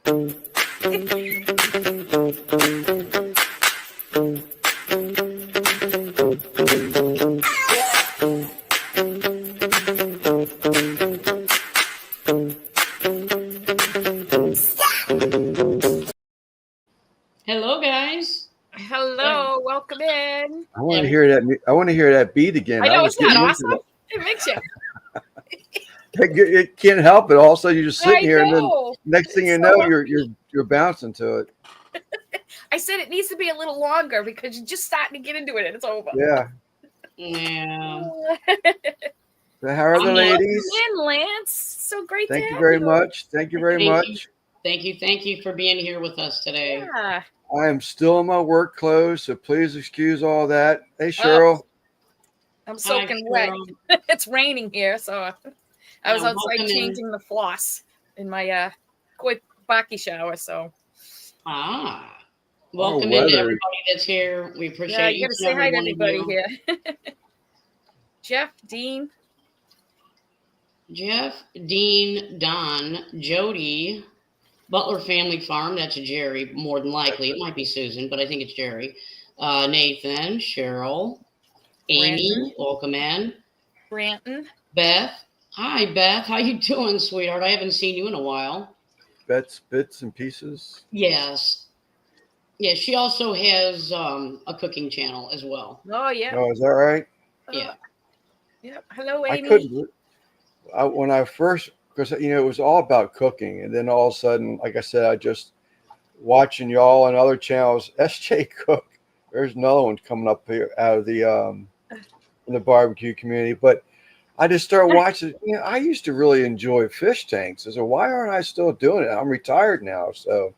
Hello, guys. Hello, welcome in. I want to hear that. I want to hear that beat again. I know, was isn't that getting awesome? into It makes you. it can't help it. All of a sudden, you're just sitting I here, and then know. next thing It's you so know, happy. you're bouncing to it. I said it needs to be a little longer because you're just starting to get into it and it's over. Yeah. Yeah. So how are the ladies? Welcome in, Lance. So great Thank to you have very you. much. Thank you very much. Thank you for being here with us today. Yeah. I am still in my work clothes, so please excuse all that. Hey, Cheryl. I'm soaking Hi, wet. It's raining here, so I was outside changing the floss in my quick baki shower. So welcome in to everybody that's here. We appreciate you got to say hi to everybody here. Jeff, Dean, Don, Jody, Butler Family Farm. That's Jerry, more than likely. It might be Susan, but I think it's Jerry. Nathan, Cheryl, Amy, welcome in. Branton, Beth. Hi, Beth. How you doing, sweetheart? I haven't seen you in a while. Bets, bits, and pieces. Yes. Yeah, she also has a cooking channel as well. Oh, yeah. Oh, is that right? Yeah. Yep. Hello, Amy. I couldn't. When I first, because it was all about cooking, and then all of a sudden, like I said, I just watching y'all and other channels. SJ Cook. There's another one coming up here out of the barbecue community, but I just started watching. I used to really enjoy fish tanks. I said, why aren't I still doing it? I'm retired now, so.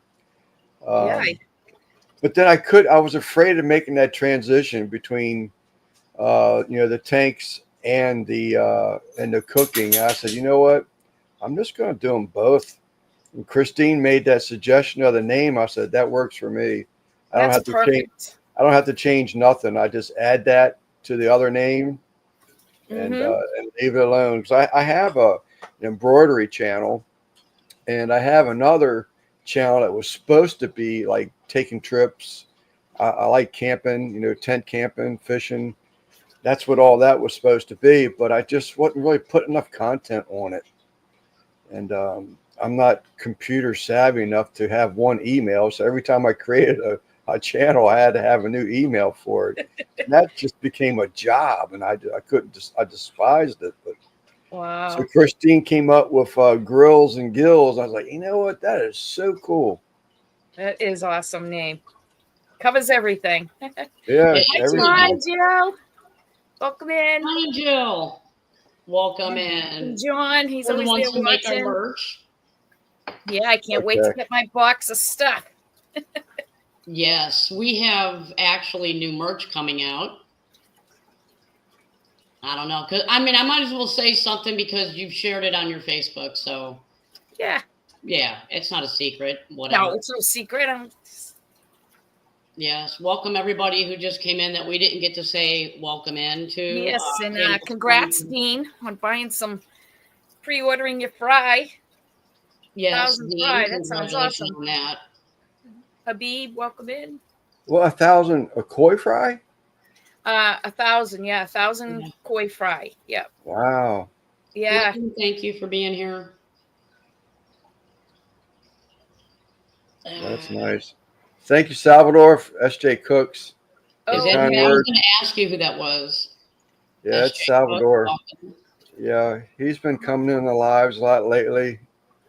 But then I was afraid of making that transition between, the tanks and the cooking. And I said, you know what? I'm just going to do them both. And Christine made that suggestion of the name. I said, that works for me. I don't have to change nothing. I just add that to the other name and leave it alone. Because I have an embroidery channel, and I have another channel that was supposed to be like taking trips. I like camping, tent camping, fishing. That's what all that was supposed to be, but I just wasn't really putting enough content on it. And I'm not computer savvy enough to have one email. So every time I created a channel, I had to have a new email for it. And that just became a job, and I despised it. But wow. So Christine came up with Grills and Gills. I was like, you know what? That is so cool. That is awesome name. Covers everything. Yeah. Hi, Jill. Welcome in. Hi, Jill. Welcome in. John, he's always there watching. Make our merch. Yeah, I can't wait to get my box of stuff. Yes, we have actually new merch coming out. I don't know, because I might as well say something because you've shared it on your Facebook. So yeah, it's not a secret. Whatever. No, it's no secret. Yes, welcome everybody who just came in that we didn't get to say welcome in to. Yes, and congrats, Dean, on buying pre-ordering your fry. Yes, Dean, fry. That sounds awesome. On that. Habib, welcome in. Well, 1,000 a koi fry? 1,000, 1,000 koi fry. Yeah. Wow. Yeah. Thank you for being here. That's nice. Thank you, Salvador, SJ Cooks. I was going to ask you who that was. Yeah, it's Salvador. Yeah, he's been coming in the lives a lot lately.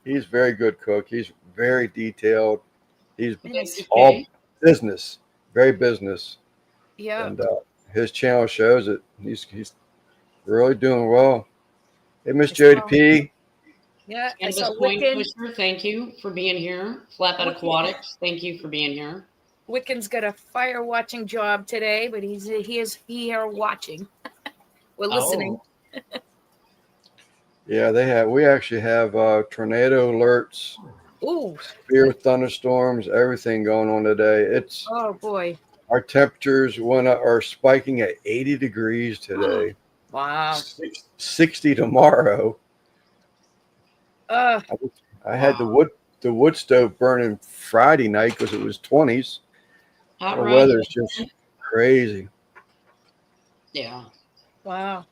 He's a very good cook. He's very detailed. He's all business, very business. Yeah. And his channel shows it. He's really doing well. Hey, Miss Jody P. Yeah, and Pusher, thank you for being here. Flatbed Aquatics, thank you for being here. Wiccan's got a fire watching job today, but he is here watching. We're listening. Yeah, we actually have tornado alerts. Ooh. Severe thunderstorms, everything going on today. Oh boy. Our temperatures are spiking at 80 degrees today. Wow. 60 tomorrow. I had the the wood stove burning Friday night because it was 20s. Hot The rod. weather's just crazy. Yeah. Wow.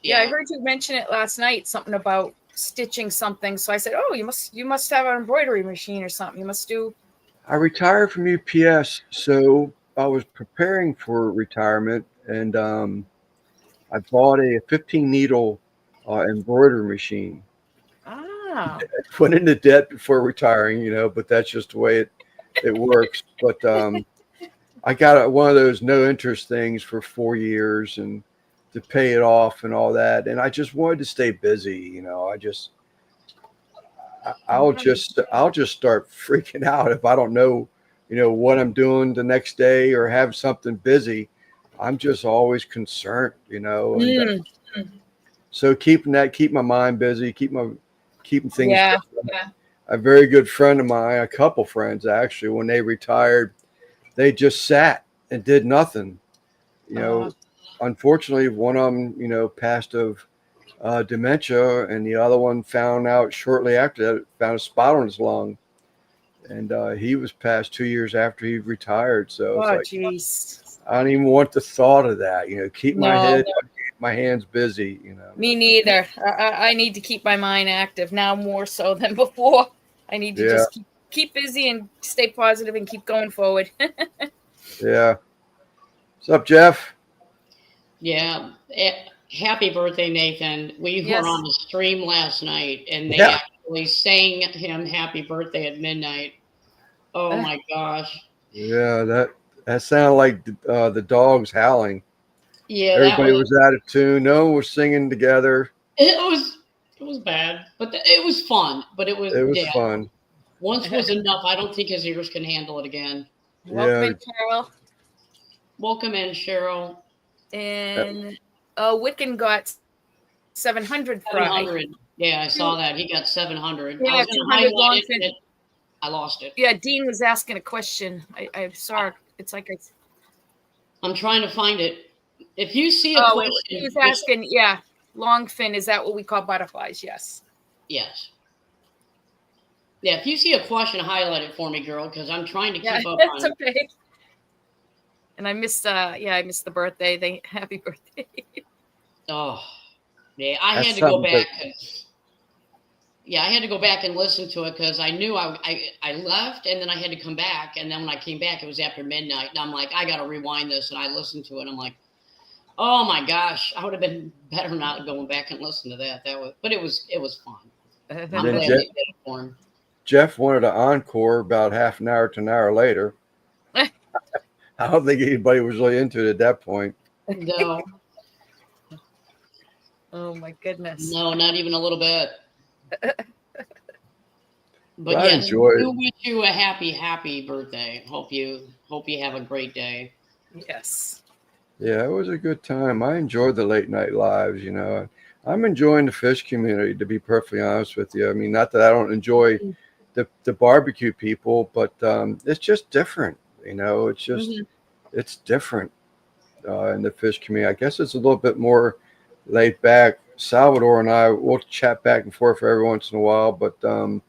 Yeah, I heard you mention it last night, something about stitching something. So I said, "Oh, you must have an embroidery machine or something. You must do." I retired from UPS, so I was preparing for retirement, and I bought a 15 needle embroidery machine. Ah. Went into debt before retiring, but that's just the way it works. But I got one of those no interest things for 4 years and to pay it off and all that. And I just wanted to stay busy. I'll just start freaking out if I don't know, what I'm doing the next day or have something busy. I'm just always concerned, and so keep my mind busy, keeping things. Yeah. A very good friend of mine, a couple friends actually, when they retired, they just sat and did nothing. Unfortunately, one of them, passed of dementia, and the other one found out shortly after that, found a spot on his lung, and he was passed 2 years after he retired. So it's like, jeez. I don't even want the thought of that. Keep my head, my hands busy. Me neither. I need to keep my mind active now more so than before. I need to just keep busy and stay positive and keep going forward. Yeah. What's up, Jeff? Yeah. Happy birthday, Nathan. We were on the stream last night, and they actually sang him happy birthday at midnight. Oh, my gosh. Yeah, that sounded like the dogs howling. Yeah. Everybody was out of tune. No one was singing together. It was bad, but it was fun. But it was fun. Once was enough. I don't think his ears can handle it again. Welcome in, Carol. Welcome in, Cheryl. And Wiccan got 700 Friday. 700. Yeah, I saw that. He got 700. Yeah, 200 long fin. I lost it. Yeah, Dean was asking a question. I saw it's like I'm trying to find it. If you see a question, he was asking, long fin, is that what we call butterflies? Yes. Yes. Yeah, if you see a question, highlight it for me, girl, because I'm trying to keep up on it. Okay. And I missed the birthday. Happy birthday. Oh, yeah, I had to go back. I had to go back and listen to it because I knew I left and then I had to come back. And then when I came back, it was after midnight. And I'm like, I got to rewind this. And I listened to it. I'm like, oh my gosh, I would have been better not going back and listen to that. But it was fun. I'm glad they did it for him. Jeff wanted an encore about half an hour to an hour later. I don't think anybody was really into it at that point. No. Oh my goodness. No, not even a little bit. But I yes, enjoy it. We wish you a happy birthday. Hope you have a great day. Yes. Yeah, it was a good time. I enjoyed the late night lives, I'm enjoying the fish community, to be perfectly honest with you. I mean, not that I don't enjoy the barbecue people, but it's just different, it's just it's different in the fish community. I guess it's a little bit more laid back. Salvador and I will chat back and forth every once in a while, but newbie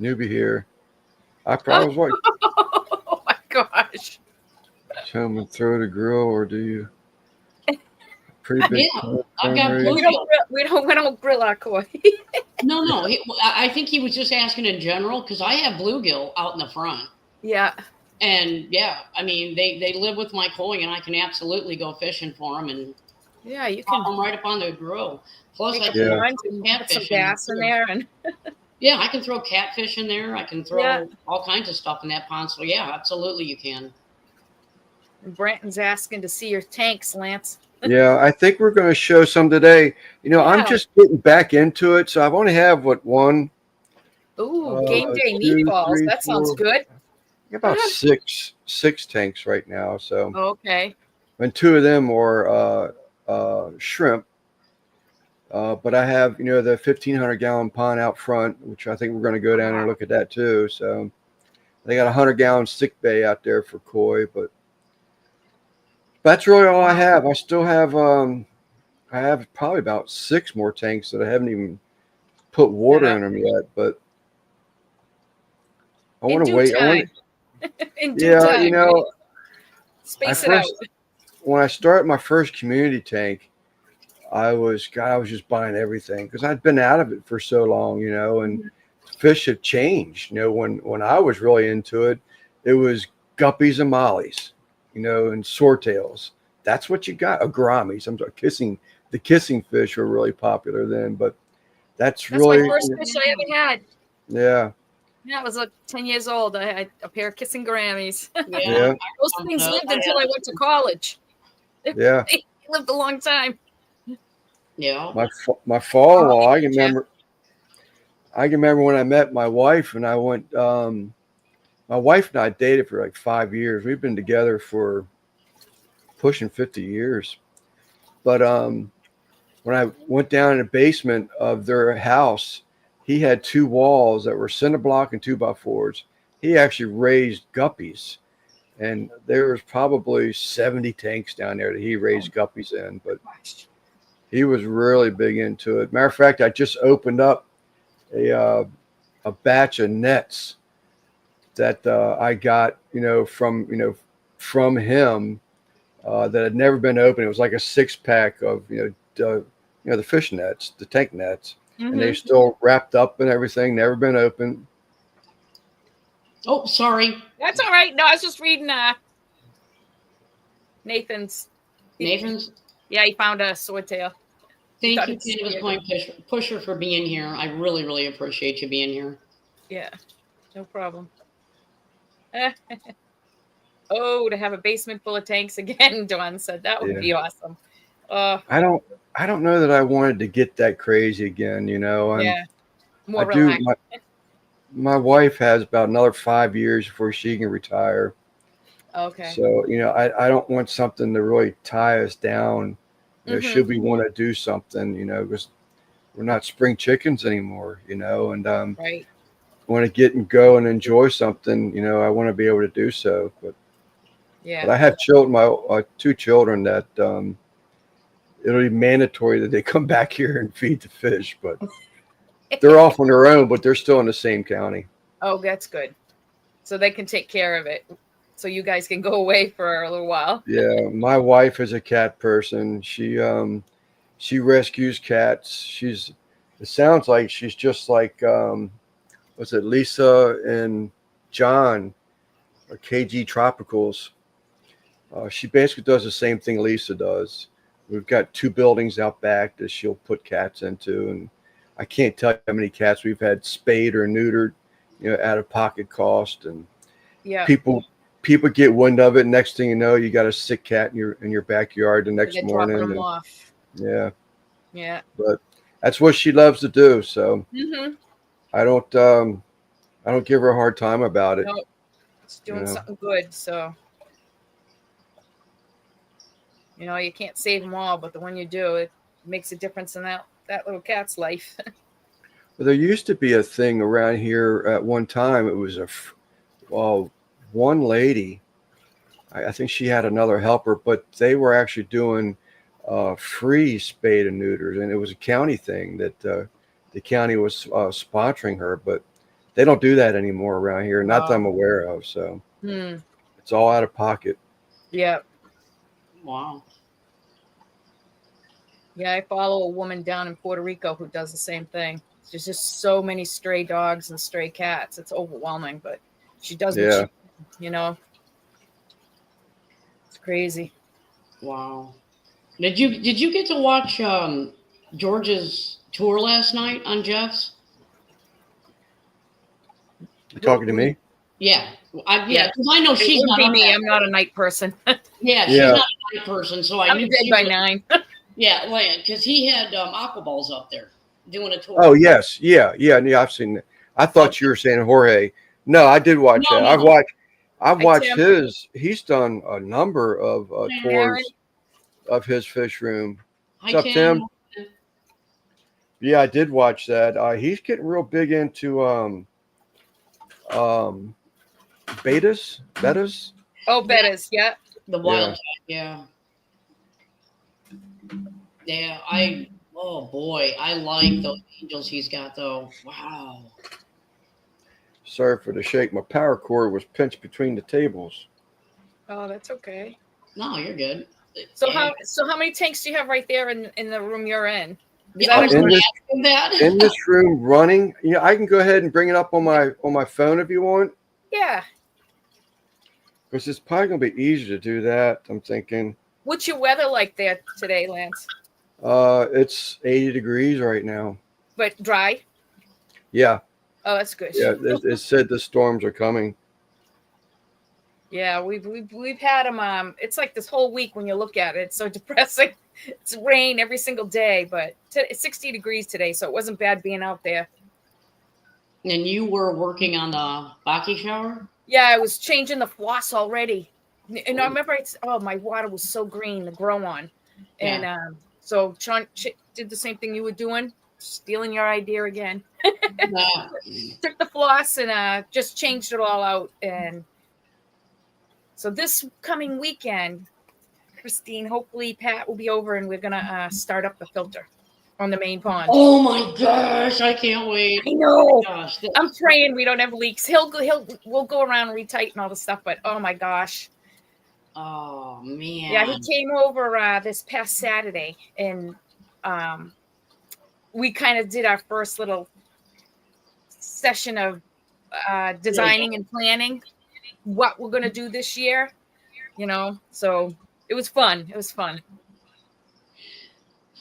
here. I probably was like, oh my gosh. Tell them to throw the grill, or do you? Pretty big. I've got bluegill. We don't grill our koi. No. I think he was just asking in general because I have bluegill out in the front. Yeah. And I mean, they live with my koi, and I can absolutely go fishing for them, and you can them right up on the grill. Plus, I can put some gas in there, and I can throw catfish in there. I can throw all kinds of stuff in that pond. So absolutely, you can. And Branton's asking to see your tanks, Lance. Yeah, I think we're going to show some today. I'm just getting back into it, so I've only have one. Ooh, game day meatballs. That sounds good. About six tanks right now. So okay. And 2 of them are shrimp. But I have, the 1,500-gallon pond out front, which I think we're going to go down there and look at that too. So they got a 100-gallon sick bay out there for koi, but that's really all I have. I still have I have probably about 6 more tanks that I haven't even put water in them yet. But I In want to due wait. time. In due Yeah, time. Space it out. When I started my first community tank, I was just buying everything because I'd been out of it for so long, and fish have changed. When I was really into it, it was guppies and mollies, and swordtails. That's what you got. Gouramis. The kissing fish were really popular then, but that's That's my really, first fish I ever had. yeah. Yeah, I was like 10 years old. I had a pair of kissing Grammys. Yeah. Those things lived until I went to college. Yeah. They lived a long time. Yeah. My father-in-law, I can remember when I met my wife and I went, my wife and I dated for like 5 years. We've been together for pushing 50 years. But when I went down in the basement of their house, he had 2 walls that were cinder block and 2x4s. He actually raised guppies. And there was probably 70 tanks down there that he raised guppies in. But he was really big into it. Matter of fact, I just opened up a batch of nets that I got, from him that had never been opened. It was like a 6-pack of, the fish nets, the tank nets, and they still wrapped up and everything, never been opened. Oh, sorry. That's all right. No, I was just reading Nathan's. Nathan's? Yeah, he found a swordtail. Thank you, Cannabis Coin Pusher, for being here. I really, really appreciate you being here. Yeah, no problem. Oh, to have a basement full of tanks again, Dawn said. That would be awesome. I don't know that I wanted to get that crazy again, Yeah, more I do. relaxed. My wife has about another 5 years before she can retire. Okay. So, I don't want something to really tie us down. Should we want to do something, because we're not spring chickens anymore, and right. want to get and go and enjoy something, I want to be able to do so. But I have children, my 2 children that it'll be mandatory that they come back here and feed the fish, but they're off on their own, but they're still in the same county. Oh, that's good. So they can take care of it. So you guys can go away for a little while. Yeah, my wife is a cat person. She rescues cats. It sounds like she's just like was it Lisa and John or KG Tropicals. She basically does the same thing Lisa does. We've got 2 buildings out back that she'll put cats into, and I can't tell you how many cats we've had spayed or neutered, out of pocket cost, and people get wind of it. Next thing you know, you got a sick cat in your backyard the next morning. Dropping them off. Yeah. Yeah. But that's what she loves to do. So I don't give her a hard time about it. No, it's doing something good. So, you can't save them all, but the one you do, it makes a difference in that little cat's life. Well, there used to be a thing around here at one time. It was one lady. I think she had another helper, but they were actually doing free spade and neuters, and it was a county thing that the county was sponsoring her, but they don't do that anymore around here, not that I'm aware of. So it's all out of pocket. Yeah. Wow. Yeah, I follow a woman down in Puerto Rico who does the same thing. There's just so many stray dogs and stray cats. It's overwhelming, but she does what she, it's crazy. Wow. Did you get to watch George's tour last night on Jeff's? You talking to me? Yeah. Because I know she's not me. I'm not a night person. Yeah, she's not a night person, so I I'm knew dead by 9. Yeah, because he had aqua balls up there doing a tour. Oh yes, yeah. I've seen that. I thought you were saying Jorge. No, I did watch that. No. I've watched his. He's done a number of tours of his fish room. What's up, Tim? Yeah, I did watch that. He's getting real big into betas. Oh, betas, yeah. The wild cat, yeah. Yeah, oh boy, I like those angels he's got though. Wow. Sorry for the shake. My power cord was pinched between the tables. Oh, that's okay. No, you're good. So Yeah. how many tanks do you have right there in the room you're in? Yeah, I was going to ask him that. In this room running, I can go ahead and bring it up on my phone if you want. Yeah. Because it's probably going to be easier to do that, I'm thinking. What's your weather like there today, Lance? It's 80 degrees right now. But dry? Yeah. Oh, that's good. Yeah, it said the storms are coming. Yeah, we've had them. It's like this whole week when you look at it, it's so depressing. It's rain every single day, but it's 60 degrees today, so it wasn't bad being out there. And you were working on the Baki shower? Yeah, I was changing the floss already. And I remember, my water was so green to grow on. And so Sean did the same thing you were doing, stealing your idea again. Took the floss and just changed it all out. And so this coming weekend, Christine, hopefully Pat will be over and we're going to start up the filter on the main pond. Oh my gosh, I can't wait. I know. Gosh, I'm praying we don't have leaks. We'll go around and retighten all the stuff, but oh my gosh. Oh man. Yeah, he came over this past Saturday and we kind of did our first little session of designing and planning what we're going to do this year, so it was fun. It was fun.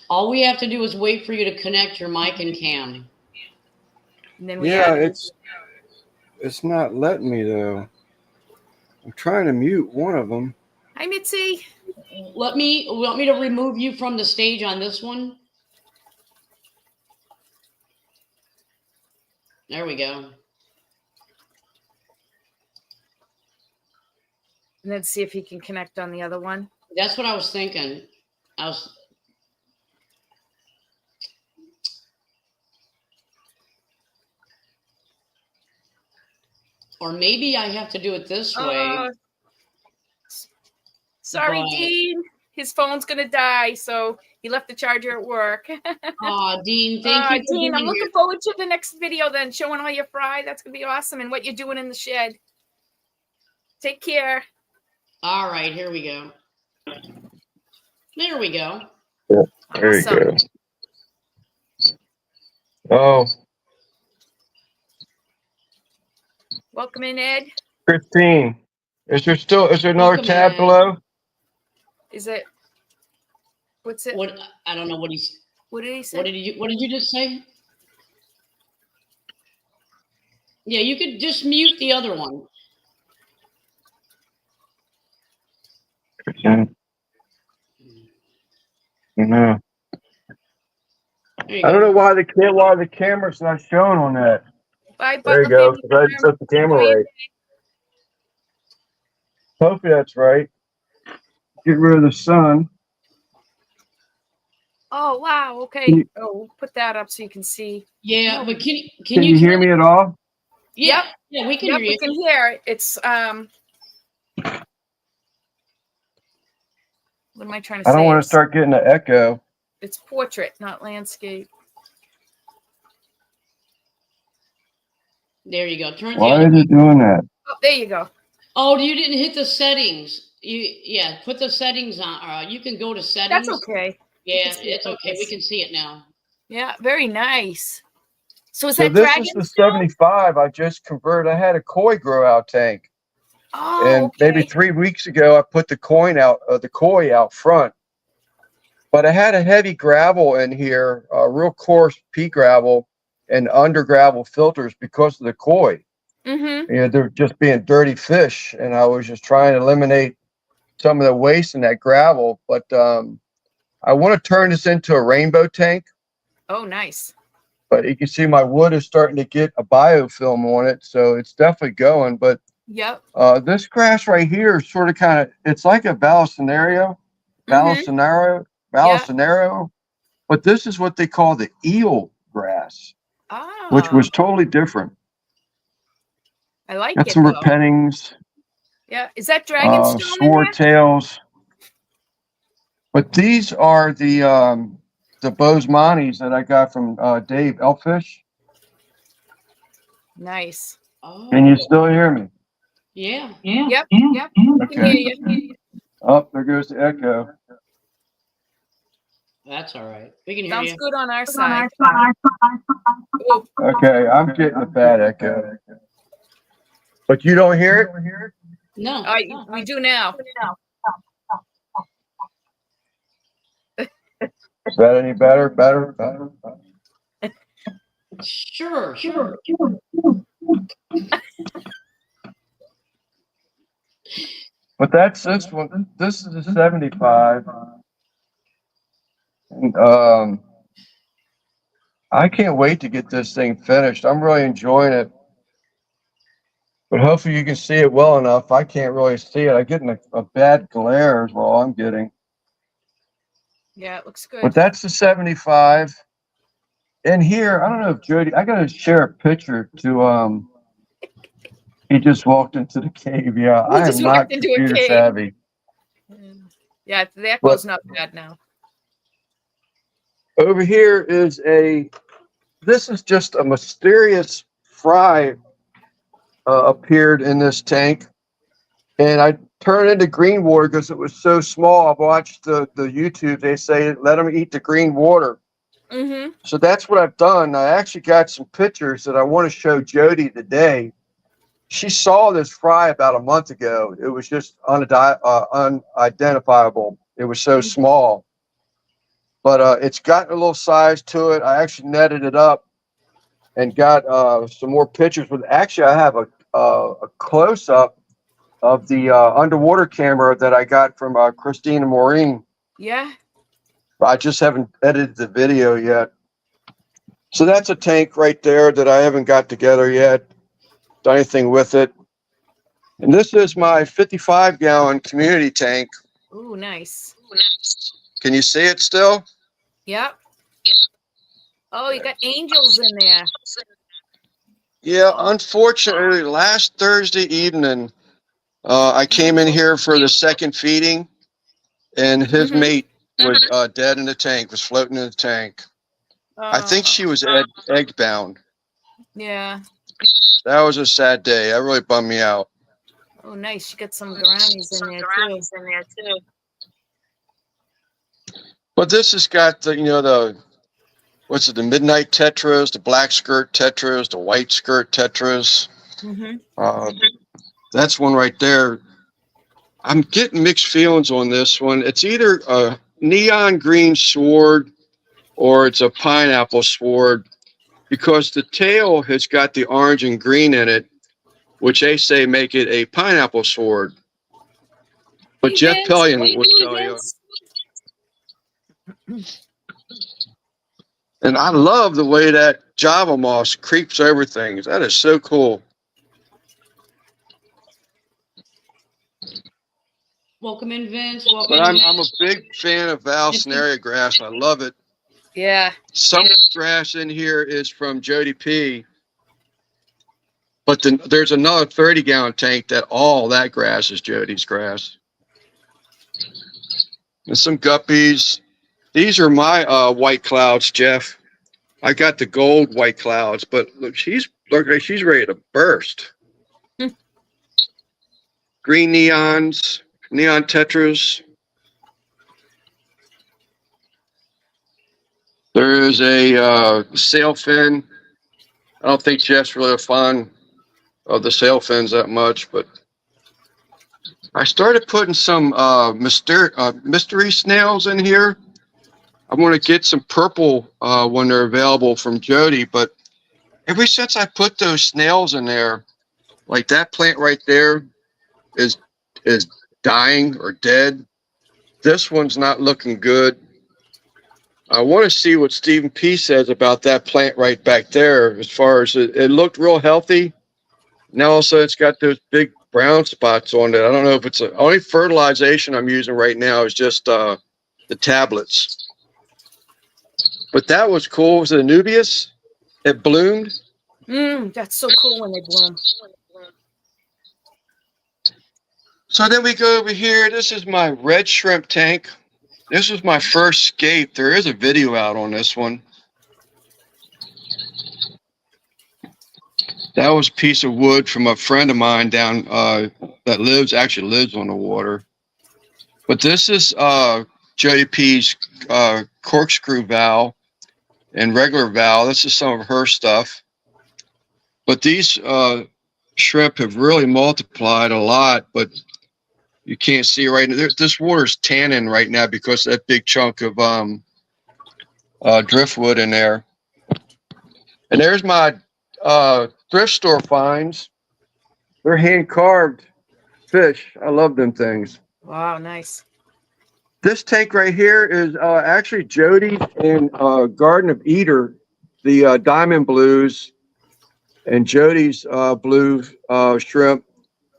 All we have to do is wait for you to connect your mic and cam. And then it's not letting me though. I'm trying to mute one of them. Hi, Mitzi. Want me to remove you from the stage on this one? There we go. And then see if he can connect on the other one. That's what I was thinking. Or maybe I have to do it this way. Sorry, Dean. His phone's going to die, so he left the charger at work. Dean, thank you. Dean, I'm looking forward to the next video then, showing all your fry. That's going to be awesome, and what you're doing in the shed. Take care. All right, here we go. There we go. Yeah, there you go. Oh. Welcome in, Ed. Christine, is there another tab below? Is it? What's it? What? I don't know what he's. What did he say? What did you just say? Yeah, you could just mute the other one. Okay. No. I don't know why the camera's not showing on that. Bye, there you go. I just set the camera right. Hopefully that's right. Get rid of the sun. Oh wow! Okay. We'll put that up so you can see. Yeah, but can you hear me at all? Yeah. Yeah, we can hear you. We can hear. It's What am I trying to say? I don't want to start getting an echo. It's portrait, not landscape. There you go. Why is it doing that? Oh, there you go. Oh, you didn't hit the settings. Put the settings on. You can go to settings. That's okay. Yeah, it's okay. We can see it now. Yeah, very nice. So this is the 75 I just converted. I had a koi grow out tank. Oh, and maybe 3 weeks ago I put the koi out front. But I had a heavy gravel in here, real coarse pea gravel and under gravel filters because of the koi. Mm-hmm. They're just being dirty fish, and I was just trying to eliminate some of the waste in that gravel. But I want to turn this into a rainbow tank. Oh, nice. But you can see my wood is starting to get a biofilm on it, so it's definitely going. But yep. This grass right here is sort of it's like a balasinario, but this is what they call the eel grass, which was totally different. I like Got it. some repentings. Yeah, is that dragonstone? Swordtails. But these are the the Bozemantes that I got from Dave Elfish. Nice. Oh. Can you still hear me? Yeah. Yep. Yep. I can hear Okay. you. Oh, there goes the echo. That's all right. We can hear Sounds you. good on our side. Oh, Okay, I'm getting a bad echo. But you don't hear it? No. we do now. Is that any better? Better? Sure. But that's this one. This is a 75. And, I can't wait to get this thing finished. I'm really enjoying it. But hopefully you can see it well enough. I can't really see it. I'm getting a bad glare is all I'm getting. Yeah, it looks good. But that's the 75. And here, I don't know if Jody, I gotta share a picture to he just walked into the cave. Yeah, He I just am not walked into a computer cave. savvy. Yeah, the echo's not bad now. Over here is this is just a mysterious fry appeared in this tank. And I turned into green water because it was so small. I've watched the YouTube. They say let them eat the green water. Mm-hmm. So that's what I've done. I actually got some pictures that I want to show Jody today. She saw this fry about a month ago. It was just unidentifiable. It was so small. But it's gotten a little size to it. I actually netted it up and got some more pictures. But actually, I have a close-up of the underwater camera that I got from Christina Maureen. Yeah. I just haven't edited the video yet. So that's a tank right there that I haven't got together yet, done anything with it. And this is my 55-gallon community tank. Ooh, nice. Can you see it still? Yep. Oh, you got angels in there. Yeah, unfortunately, last Thursday evening, I came in here for the second feeding, and his mate was dead in the tank, was floating in the tank. I think she was egg bound. Yeah. That was a sad day. That really bummed me out. Oh, nice. You got some grannies in there too. But this has got the the midnight tetras, the black skirt tetras, the white skirt tetras. That's one right there. I'm getting mixed feelings on this one. It's either a neon green sword or it's a pineapple sword because the tail has got the orange and green in it, which they say make it a pineapple sword. But Hey, Jeff Vince, Pellion what are you would doing, tell you. Vince? And I love the way that Java moss creeps over things. That is so cool. Welcome in, Vince. Welcome But in. I'm a big fan of Valsnaria grass. I love it. Yeah. Some of the grass in here is from Jody P. But there's another 30-gallon tank that all that grass is Jody's grass. And some guppies. These are my white clouds, Jeff. I got the gold white clouds, but look, she's ready to burst. Green neons, neon tetras. There is a sail fin. I don't think Jeff's really a fan of the sail fins that much, but I started putting some mystery snails in here. I want to get some purple when they're available from Jody, but ever since I put those snails in there, like that plant right there is dying or dead. This one's not looking good. I want to see what Stephen P says about that plant right back there. As far as it looked real healthy. Now also it's got those big brown spots on it. I don't know if it's only fertilization I'm using right now is just the tablets. But that was cool. It was a Nubius. It bloomed. That's so cool when they bloom. So then we go over here. This is my red shrimp tank. This was my first skate. There is a video out on this one. That was a piece of wood from a friend of mine down that actually lives on the water. But this is JP's corkscrew valve and regular valve. This is some of her stuff. But these shrimp have really multiplied a lot, but you can't see right now. This water's tanning right now because of that big chunk of driftwood in there. And there's my thrift store finds. They're hand carved fish. I love them things. Wow, nice. This tank right here is actually Jody's and Garden of Eder, the diamond blues and Jody's blue shrimp.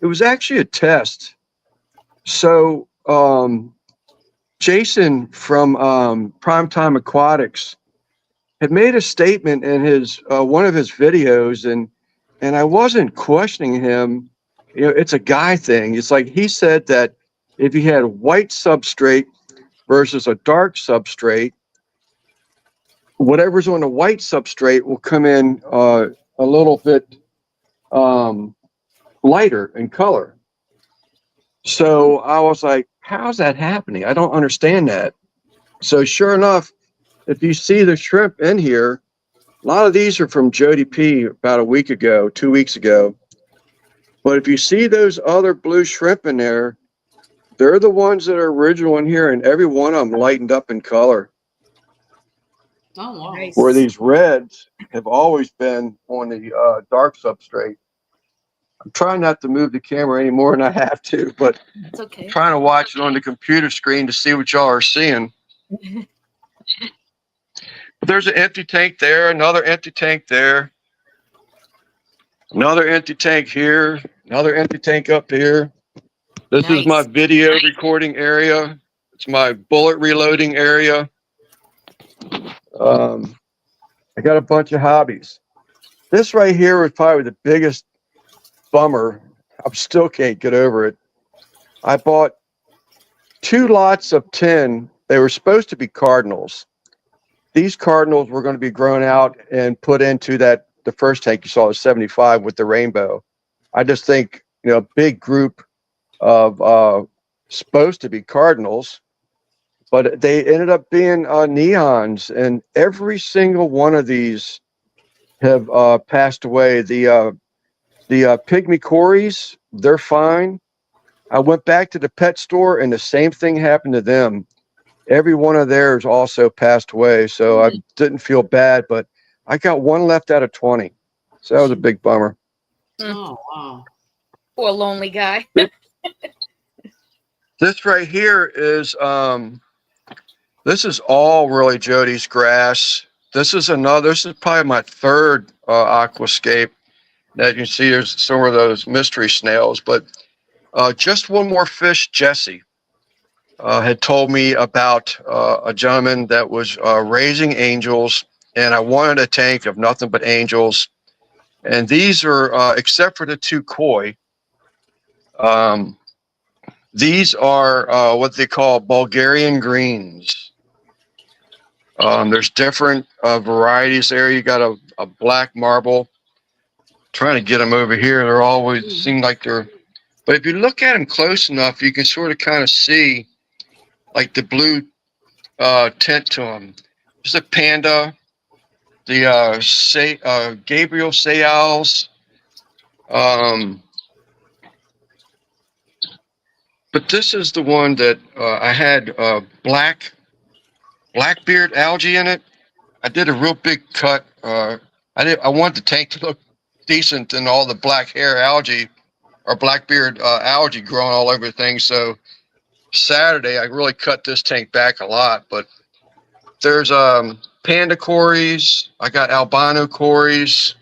It was actually a test. So Jason from Primetime Aquatics had made a statement in his one of his videos, and I wasn't questioning him. You know, it's a guy thing. It's like he said that if you had white substrate versus a dark substrate, whatever's on the white substrate will come in a little bit lighter in color. So I was like, how's that happening? I don't understand that. So sure enough, if you see the shrimp in here, a lot of these are from Jody P about a week ago, 2 weeks ago. But if you see those other blue shrimp in there, they're the ones that are original in here, and every one of them lightened up in color. Oh, wow. Nice. Where these reds have always been on the dark substrate. I'm trying not to move the camera any more than I have to, but It's okay. I'm trying to watch it on the computer screen to see what y'all are seeing. But there's an empty tank there, another empty tank there, another empty tank here, another empty tank up here. This is my Nice. video recording area. It's my bullet reloading area. I got a bunch of hobbies. This right here was probably the biggest bummer. I still can't get over it. I bought 2 lots of 10. They were supposed to be cardinals. These cardinals were going to be grown out and put into the first tank you saw, the 75 with the rainbow. I just think, you know, a big group of supposed to be cardinals, but they ended up being neons, and every single one of these have passed away. The pygmy cories, they're fine. I went back to the pet store, and the same thing happened to them. Every one of theirs also passed away, so I didn't feel bad, but I got 1 left out of 20. So that was a big bummer. Oh, wow. Poor lonely guy. This right here is this is all really Jody's grass. This is probably my 3rd aquascape. That you can see there's some of those mystery snails, but just one more fish, Jesse, had told me about a gentleman that was raising angels, and I wanted a tank of nothing but angels. And these are, except for the 2 koi, these are what they call Bulgarian greens. There's different varieties there. You got a black marble. Trying to get them over here. They're always seem like they're, but if you look at them close enough, you can sort of kind of see like the blue tint to them. There's a panda, the Gabriel Sayals. But this is the one that I had blackbeard algae in it. I did a real big cut. I want the tank to look decent and all the black hair algae or blackbeard algae growing all over things. So Saturday I really cut this tank back a lot. But there's panda cories. I got albino cories.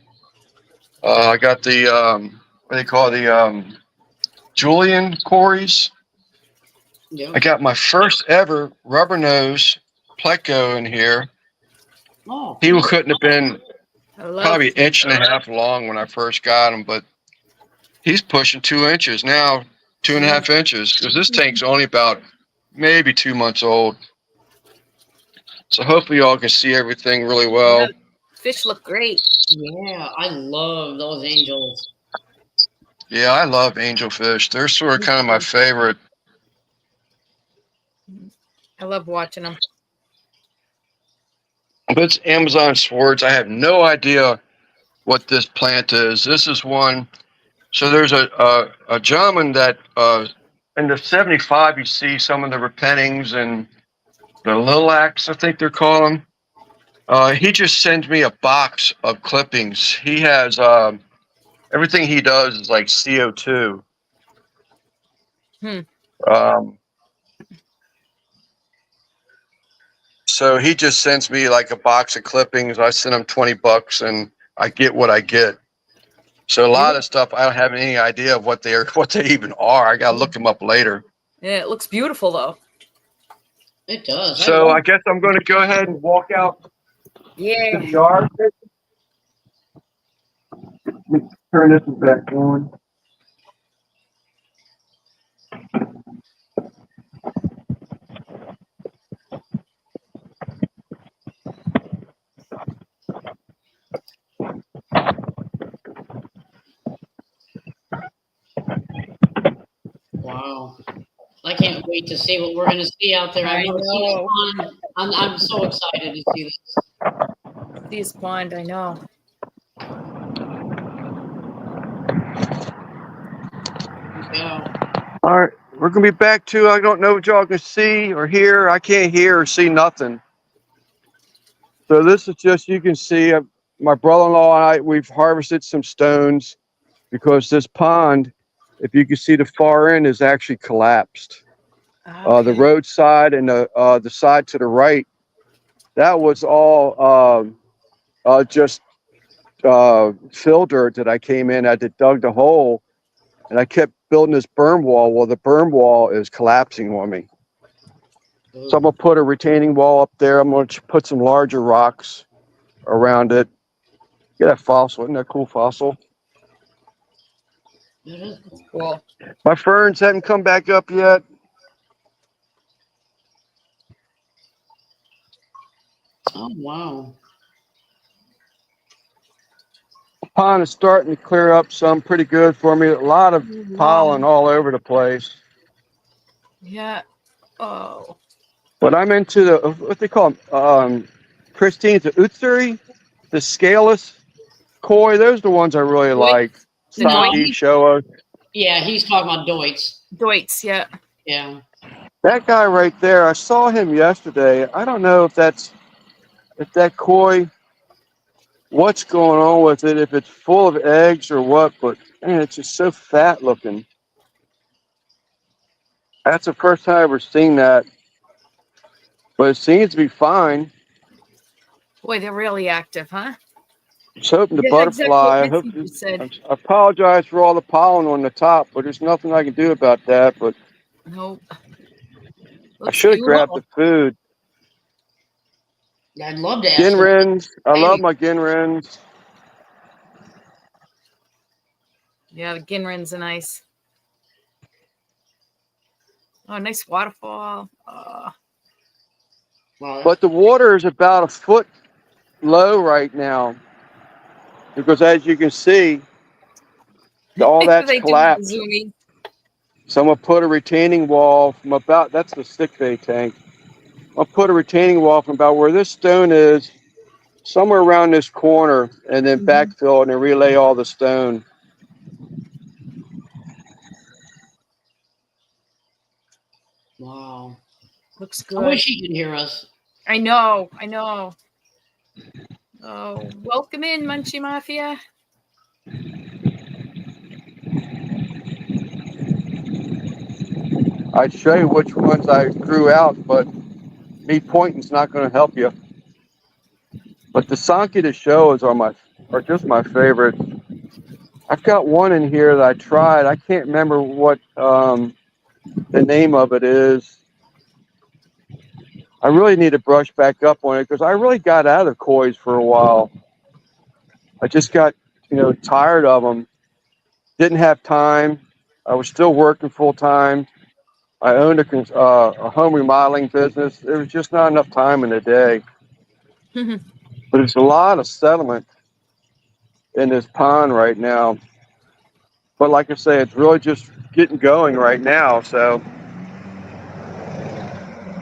I got the what do they call the Julian cories. Yep. I got my first ever rubber nose pleco in here. Oh, He couldn't have been I love probably 1.5 inches long when I first got him, but he's pushing 2 inches now, 2.5 inches, because this tank's only about maybe 2 months old. So hopefully y'all can see everything really well. Yeah, fish look great. Yeah, I love those angels. Yeah, I love angelfish. They're sort of Me kind of my too. favorite. I love watching them. But it's Amazon swords. I have no idea what this plant is. This is one. So there's a gentleman that in the 75 you see some of the repentings and the lilacs, I think they're called. He just sends me a box of clippings. He has everything he does is like CO2. Hmm. Um, so he just sends me like a box of clippings. I send him $20 and I get what I get. So a lot of stuff I don't have any idea of what they even are. I gotta look them up later. Yeah, it looks beautiful though. It does. I So love I guess I'm going to go ahead and walk out to Yeah. the yard. Let me turn this back on. Wow. I can't wait to see what we're going to see out there. I've I never seen know. this pond. I'm so excited to see this. This pond, I know. Yeah. All right, we're going to be back to, I don't know what y'all can see or hear. I can't hear or see nothing. So this is just, you can see, my brother-in-law and I, we've harvested some stones because this pond, if you can see the far end, is actually collapsed. Okay. The roadside and the side to the right, that was all just fill dirt that I came in. I dug the hole, and I kept building this berm wall. Well, the berm wall is collapsing on me. So I'm gonna put a retaining wall up there. I'm gonna put some larger rocks around it. Get that fossil. Isn't that a cool fossil? It is. Cool. My ferns haven't come back up yet. Oh, wow. The pond is starting to clear up some pretty good for me. A lot of pollen all over the place. Yeah. Oh. But I'm into the what they call them, Christine, the utsuri, the scaleless koi. Those are the ones I really like. The No, Saki, Showa. Yeah, he's talking about Deutz. Deutz, yeah. Yeah. That guy right there, I saw him yesterday. I don't know if that koi, what's going on with it, if it's full of eggs or what, but man, it's just so fat looking. That's the first time I've ever seen that. But it seems to be fine. Boy, they're really active, huh? Just hoping the Yeah, exactly butterfly. what you said. I apologize for all the pollen on the top, but there's nothing I can do about that. But Nope. I Looks should have grabbed the beautiful. food. I'd love to ask him. Ginrins. I love Hey. my Ginrins. Yeah, the Ginrins are nice. Oh, nice waterfall. Well, But the water is about a foot low right now because, as you can see, all that's They do with the collapsed. zooming. So I'm gonna put a retaining wall from about, that's the sick bay tank. I'll put a retaining wall from about where this stone is, somewhere around this corner, and then backfill it and relay all the stone. wow. Looks I wish good. he could hear us. I know. I know. Oh, welcome in, Munchie Mafia. I'd show you which ones I grew out, but me pointing's not going to help you. But the Sanki to shows are just my favorite. I've got one in here that I tried. I can't remember what the name of it is. I really need to brush back up on it because I really got out of kois for a while. I just got, tired of them. Didn't have time. I was still working full time. I owned a home remodeling business. There was just not enough time in the day. But there's a lot of sediment in this pond right now. But like I say, it's really just getting going right now. So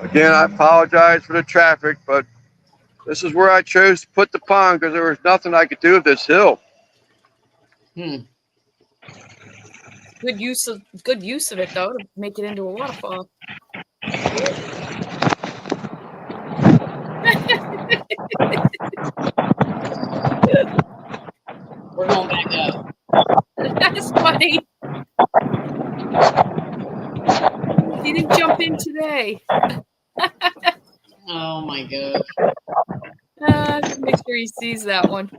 again, I apologize for the traffic, but this is where I chose to put the pond because there was nothing I could do with this hill. Hmm. Good use of it though to make it into a waterfall. We're going back up. That's funny. He didn't jump in today. Oh my gosh. Make sure he sees that one.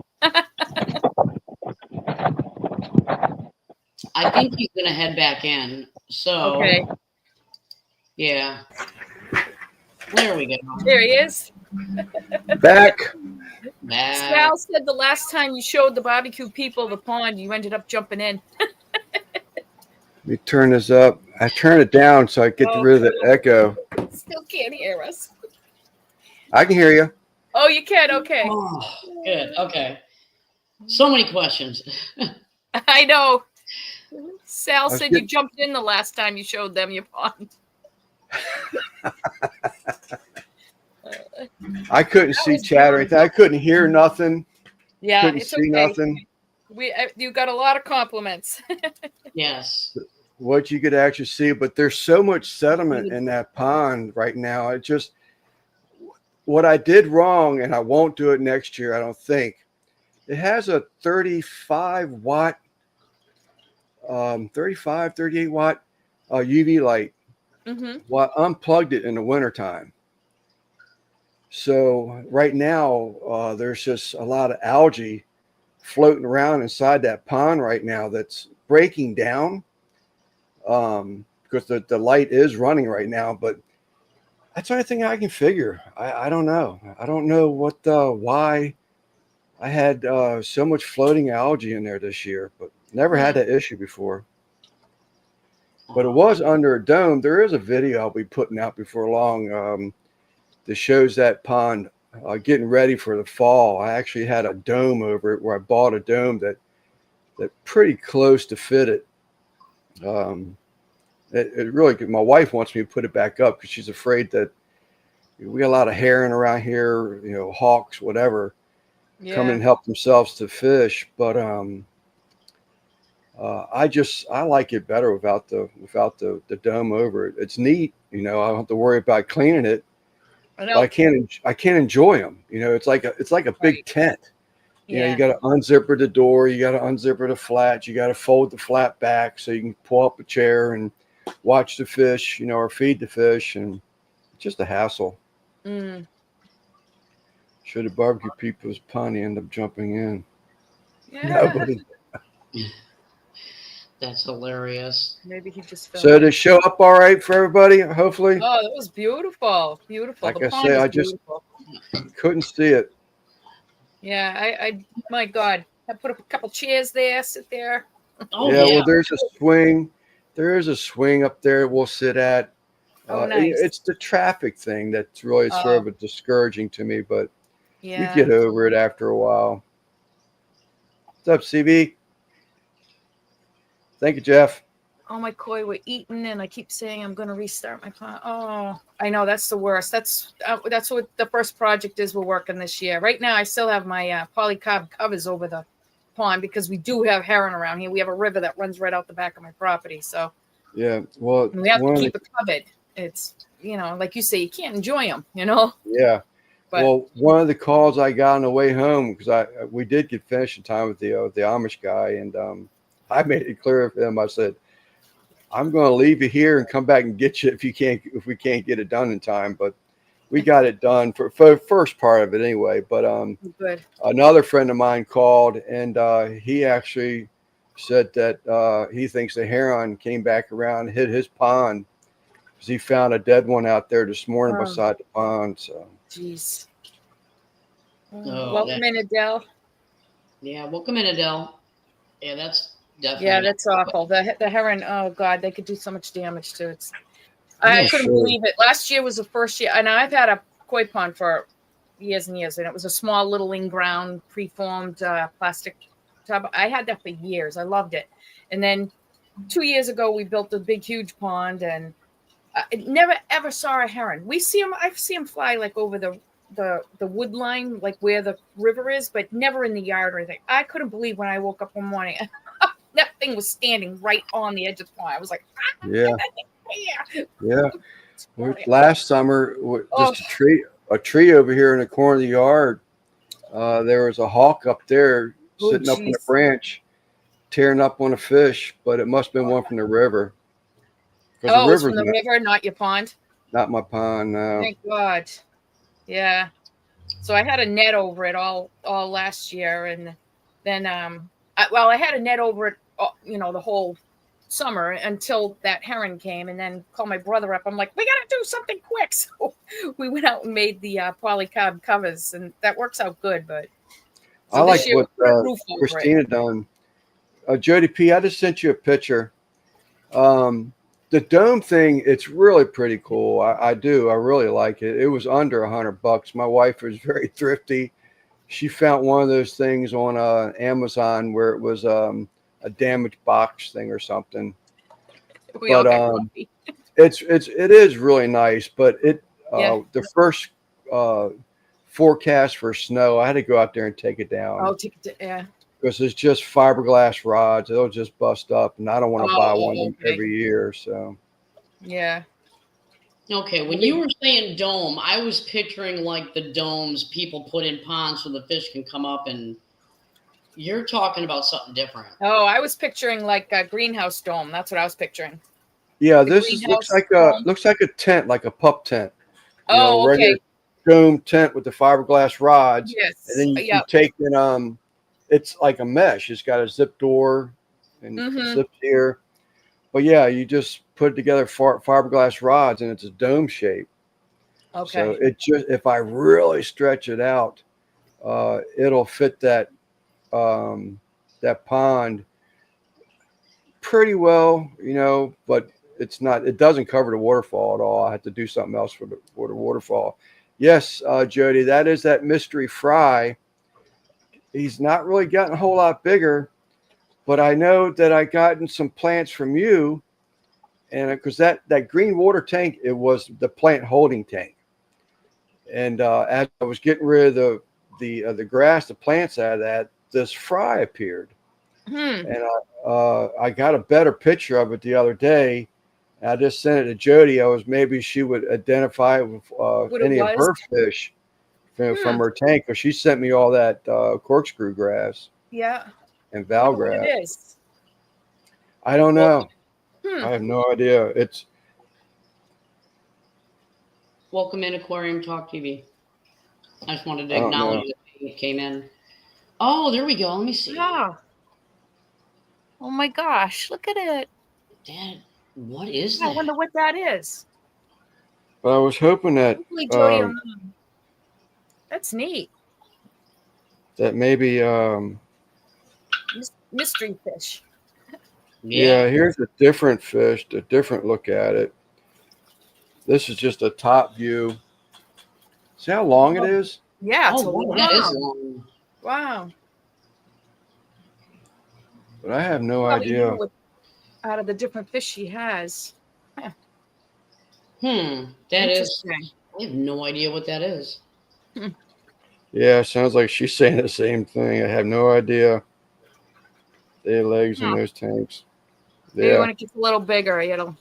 I think he's gonna head back in. So Okay. yeah. There we go. There he is. Back. Sal said the last time you showed the barbecue people the pond, you ended up jumping in. Let me turn this up. I turn it down so I get rid of the echo. Still can't hear us. I can hear you. Oh, you can? Okay. Oh, good. Okay. So many questions. I know. Sal said you jumped in the last time you showed them your pond. I couldn't see chat or anything. I couldn't hear nothing. Yeah, couldn't it's see okay. nothing. You got a lot of compliments. Yes. What you could actually see, but there's so much sediment in that pond right now. It just, what I did wrong, and I won't do it next year, I don't think. It has a 35 watt, 38 watt UV light. Mm-hmm. Well, I unplugged it in the wintertime. So right now, there's just a lot of algae floating around inside that pond right now that's breaking down because the light is running right now. But that's the only thing I can figure. I don't know. I don't know why I had so much floating algae in there this year, but never had that issue before. But it was under a dome. There is a video I'll be putting out before long that shows that pond getting ready for the fall. I actually had a dome over it where I bought a dome that pretty close to fit it. It really, my wife wants me to put it back up because she's afraid that we got a lot of herring around here, hawks, whatever, come and help themselves to fish. But I like it better without the dome over it. It's neat, I don't have to worry about cleaning it. But I can't enjoy them. It's like a big tent. You got to unzipper the door, you got to unzipper the flat, you got to fold the flat back so you can pull up a chair and watch the fish, or feed the fish, and it's just a hassle. Mm. Should the barbecue people's pond end up jumping in? Yeah. Nobody. That's hilarious. Maybe he just fell. So did it show up all right for everybody? Hopefully. Oh, that was beautiful. Beautiful. Like the I pond say, is I just beautiful. couldn't see it. Yeah, I my God. I put up a couple chairs there, sit there. Oh, yeah, well, there's a swing. There is a swing up there we'll sit at. Oh, nice. It's the traffic thing that's really sort of discouraging to me, but you Yeah. get over it after a while. What's up, CB? Thank you, Jeff. Oh, my koi were eaten, and I keep saying I'm going to restart my pond. Oh, I know that's the worst. That's what the first project is we're working this year. Right now, I still have my polycarb covers over the pond because we do have herring around here. We have a river that runs right out the back of my property, so yeah, well, we have to keep it covered. It's like you say, you can't enjoy them, Yeah. But, well, one of the calls I got on the way home because we did get finished in time with the Amish guy, and I made it clear to him. I said, I'm going to leave you here and come back and get you if we can't get it done in time. But we got it done for the first part of it anyway. But good. Another friend of mine called, and he actually said that he thinks the heron came back around and hit his pond because he found a dead one out there this morning beside the pond. So, jeez. Welcome in, Adele. Yeah, welcome in, Adele. Yeah, that's definitely. Yeah, that's awful. The heron. Oh God, they could do so much damage to it. I Oh, couldn't sure. believe it. Last year was the first year, and I've had a koi pond for years and years, and it was a small little in-ground preformed plastic tub. I had that for years. I loved it. And then 2 years ago, we built a big, huge pond, and I never ever saw a heron. We see them. I see them fly like over the wood line, like where the river is, but never in the yard or anything. I couldn't believe when I woke up one morning, that thing was standing right on the edge of the pond. I was like, Yeah. yeah. Yeah. Last summer, Oh, just a tree over here in the corner of the yard. There was a hawk up there oh, sitting up on a jeez. branch, tearing up on a fish, but it must have been one from the river. Because the Oh, it was river's from the river, not your pond. not my pond now. Thank God. Yeah. So I had a net over it all last year, and then I had a net over it, the whole summer until that heron came, and then called my brother up. I'm like, we got to do something quick. So we went out and made the polycarb covers, and that works out good. But I so this like year we what put a roof over it. Christina done. Jody P, I just sent you a picture. The dome thing, it's really pretty cool. I do. I really like it. It was under $100. My wife was very thrifty. She found one of those things on Amazon where it was a damaged box thing or something. We all But got lucky. it is really nice. But Yeah. the first forecast for snow, I had to go out there and take it down. Yeah. Because it's just fiberglass rods. It'll just bust up, and I don't want to buy one of them okay. every year. So Yeah. Okay, when you were saying dome, I was picturing like the domes people put in ponds so the fish can come up, and you're talking about something different. Oh, I was picturing like a greenhouse dome. That's what I was picturing. yeah, The looks like a tent, like a pup tent. Regular Okay. dome tent with the fiberglass rods, Yes. and then you Yeah. take in it's like a mesh. It's got a zip door and zips here. But yeah, you just put it together fiberglass rods, and it's a dome shape. Okay. So it just, if I really stretch it out, it'll fit that that pond pretty well, but it doesn't cover the waterfall at all. I have to do something else for the waterfall. Yes, Jody, that is that mystery fry. He's not really gotten a whole lot bigger, but I know that I gotten some plants from you, and because that green water tank, it was the plant holding tank, and as I was getting rid of the grass, the plants out of that, this fry appeared, and I got a better picture of it the other day. I just sent it to Jody. Maybe she would identify it with any of her fish from her tank, because she sent me all that corkscrew grass. Yeah. And Val grass. What it is. I don't know. I have no idea. It's Welcome in Aquarium Talk TV. I just wanted to acknowledge that it came in. Oh, there we go. Let me see. Yeah. Oh my gosh, look at it. Dad, what is that? I wonder what that is. But I was hoping that Jody, that's neat. That maybe mystery fish. Yeah, here's a different fish, a different look at it. This is just a top view. See how long it is? Yeah, it's that is long. Wow. But I have no idea. Out of the different fish she has. That is. I have no idea what that is. Yeah, sounds like she's saying the same thing. I have no idea. They have legs in those tanks. Maybe when it gets a little bigger, it'll.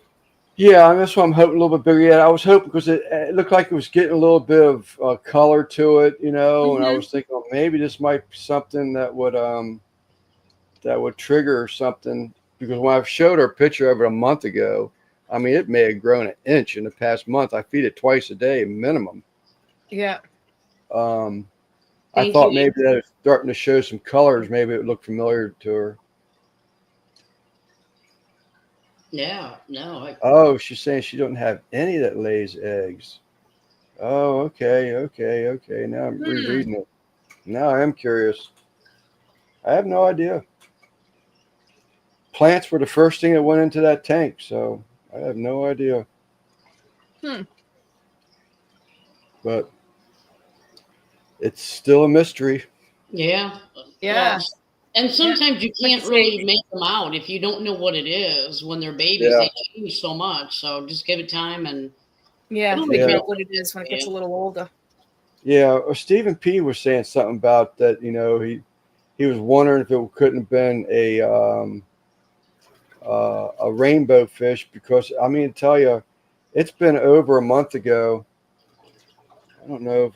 Yeah, that's why I'm hoping a little bit bigger. Yeah, I was hoping because it looked like it was getting a little bit of color to it, and I was thinking, well, maybe this might be something that would trigger something. Because when I showed her a picture of it a month ago, I mean, it may have grown an inch in the past month. I feed it twice a day minimum. Yeah. I thought maybe that it's starting to show some colors. Maybe it would look familiar to her. Yeah, no. Oh, she's saying she don't have any that lays eggs. Oh, okay. Now I'm rereading it. Now I am curious. I have no idea. Plants were the first thing that went into that tank, so I have no idea. But it's still a mystery. Yeah. Yeah. Well, and sometimes you Like you can't say, really make them out if you don't know what it is. When they're babies, Yeah, they change so much. So just give it time and yeah, it'll figure yeah, reveal out what it is when it gets it. a little older. yeah. Stephen P was saying something about that. He was wondering if it couldn't have been a rainbow fish because I mean, tell you, it's been over a month ago. I don't know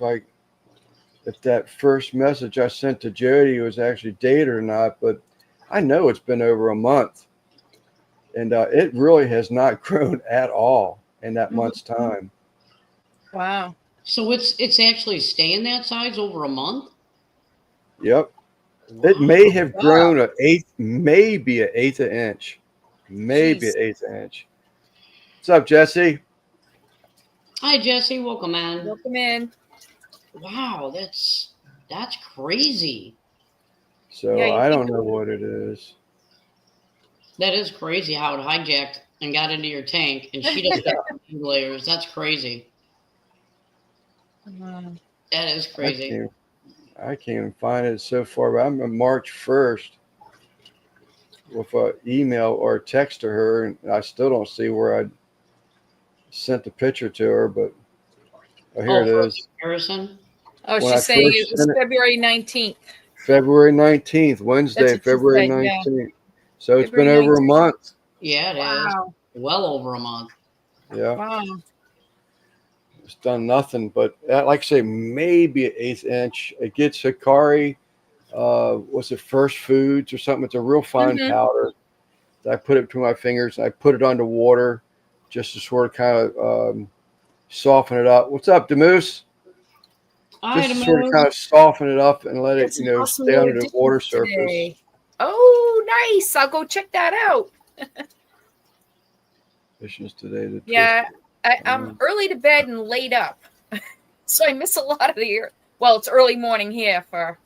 if that first message I sent to Jody was actually dated or not, but I know it's been over a month, and it really has not grown at all in that Mhm. month's time. Wow. So it's actually staying that size over a month. Yep, it Wow. may have Wow. grown maybe an eighth of inch, maybe Jeez. an eighth of inch. What's up, Jesse? Hi Jesse, welcome man. Welcome in. Wow, that's crazy. Yeah, So you I think don't know what it is. That is crazy how it hijacked and got into your tank and she doesn't have two layers. That's crazy. Mhm. That is I crazy. can't. I can't even find it so far. But I'm on March 1st with an email or a text to her, and I still don't see where I sent the picture to her. But here Oh, it for a is. comparison? Oh, When I she's saying it first was sent it, February 19th. February 19th, That's Wednesday, what she February said. Yeah. 19th. So it's been February over a 19th. month. Yeah, it is. Wow. Well over a month. Yeah, Wow. it's done nothing. But like I say, maybe an eighth inch. It gets Hikari. What's it? First Foods or something. It's a real fine Hmm. powder. I put it between my fingers and I put it under water just to sort of kind of soften it up. What's up, Demoose? Hi, Just to sort of kind Moon. of soften it up and let Got it, some awesome stay new under the water additions surface. today. Oh, nice. I'll go check that out. Fishes today, the Yeah, twisted. I'm early to bed and late up. So I miss a lot of well, it's early morning here for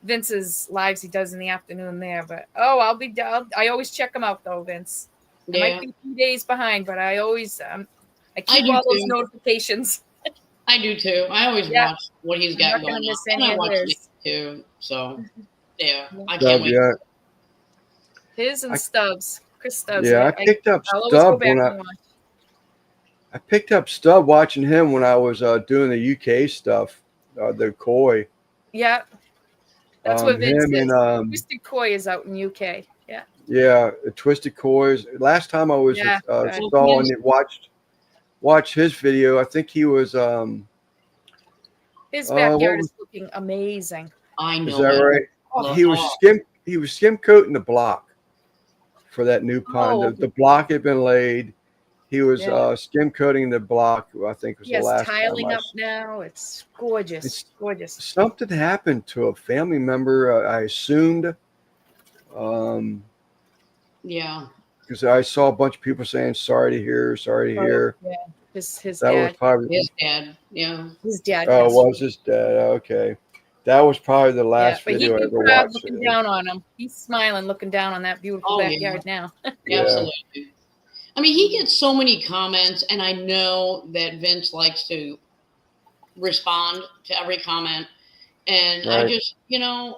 Vince's lives he does in the afternoon there. But I'll be down. I always check them out though, Vince. I might Yeah, be a few days behind, but I always I I keep do all those too. notifications. I do too. I always Yeah, watch what he's I'm got not going gonna on. miss And any I of watch Nick his. too. So, yeah, Yeah. I can't Stub, wait. yeah. His and I, Stubbs, Chris Stubbs. yeah, I'll always go back and watch. I picked up Stub watching him when I was doing the UK stuff, the koi. Yeah, that's what Vince Him and says. Twisted Koi is out in UK. Yeah, yeah, Twisted Koi's. Last time I was yeah. Good. Well, saw yes, and watched his video. I think he was His what backyard was is looking amazing. I is know that it. right? Oh, Oh, He was skim coating the block for that new pond. oh, The block had been laid. He was yeah. skim coating the block. I think was He the has last time tiling up now. It's gorgeous, it's gorgeous. something happened to a family member. I assumed um, yeah. because I saw a bunch of people saying sorry to hear, sorry to Oh, hear. yeah. His That was dad. probably His dad. Yeah. His dad oh, passed was away. his dad? Okay, that was probably the Yeah, last but he'd video I be ever proud watched. looking down on him. He's smiling, looking down on that beautiful Oh, yeah. backyard now. Yeah, Absolutely. I mean, he gets so many comments, and I know that Vince likes to respond to every comment. And I right. just, I